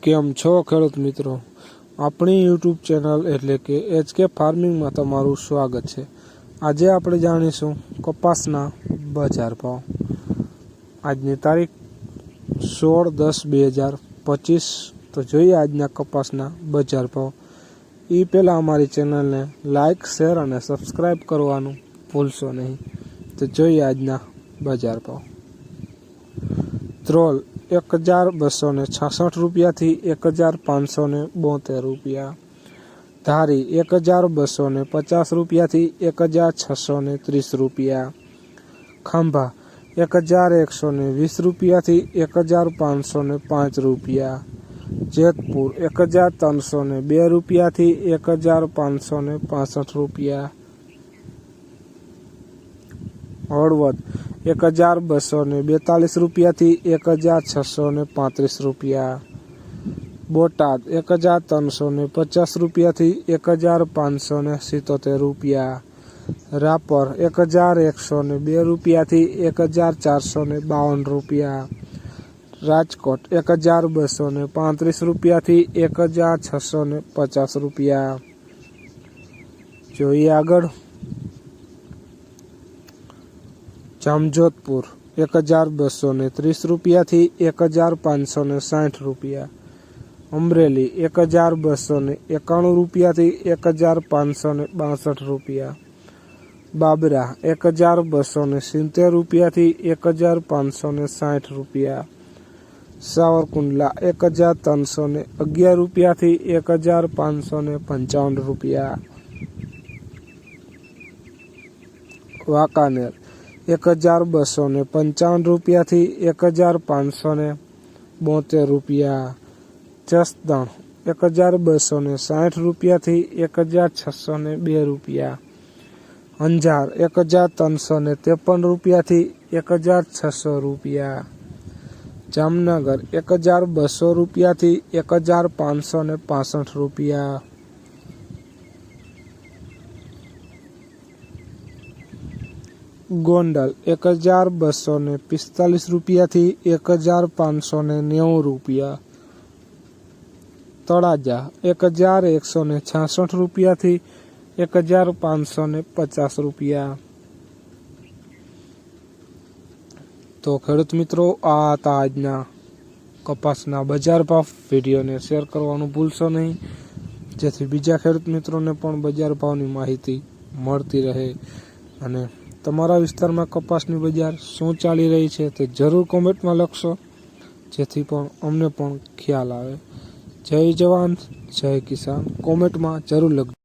કેમ છો ખેડૂત મિત્રો? આપણી યુટ્યુબ ચેનલ એટલે કે HK ફાર્મિંગમાં તમારું સ્વાગત છે। આજે આપણે જાણીશું કપાસના બજાર ભાવ। આજની તારીખ 16/10/2025। તો જોઈએ આજના કપાસના બજાર ભાવ। એ પહેલાં અમારી ચેનલને લાઇક, શેર અને સબસ્ક્રાઈબ કરવાનું ભૂલશો નહીં। તો જોઈએ આજના બજાર ભાવ। ત્રોલ 1266 રૂપિયાથી 1572 રૂપિયા, ધારી 1250 રૂપિયાથી 1630 રૂપિયા, ખંભા 1120 રૂપિયાથી 1505 રૂપિયા, જેતપુર 1302 રૂપિયાથી 1565 રૂપિયા, હળવદ 1242 રૂપિયાથી 1635 રૂપિયા, બોટાદ 1350 રૂપિયાથી 1577 રૂપિયા, રાપર 1102 રૂપિયાથી 1452 રૂપિયા, રાજકોટ 1235 રૂપિયાથી 1650 રૂપિયા। જોઈએ આગળ। જામજોધપુર 1230 રૂપિયાથી 1560 રૂપિયા, અમરેલી 1291 રૂપિયાથી 1562 રૂપિયા, બાબરા 1270 રૂપિયાથી 1560 રૂપિયા, સાવરકુંડલા 1311 રૂપિયાથી 1555 રૂપિયા, વાંકાનેર 1255 રૂપિયાથી 1572 રૂપિયા, જસદણ 1260 રૂપિયાથી 1602 રૂપિયા, અંજાર 1353 રૂપિયાથી 1600 રૂપિયા, જામનગર 1200 રૂપિયાથી 1565 રૂપિયા, ગોંડલ 1245 રૂપિયાથી 1590 રૂપિયા, તળાજા 1166 રૂપિયાથી 1550 રૂપિયા। તો ખેડૂત મિત્રો, આ હતા આજના કપાસના બજાર ભાવ। વિડીયોને શેર કરવાનું ભૂલશો નહીં, જેથી બીજા ખેડૂત મિત્રોને પણ બજાર ભાવની માહિતી મળતી રહે। અને તમારા વિસ્તારમાં કપાસની બજાર શું ચાલી રહી છે તે જરૂર કોમેન્ટમાં લખશો, જેથી પણ અમને પણ ખ્યાલ આવે। જય જવાન, જય કિસાન કોમેન્ટમાં જરૂર લખજો।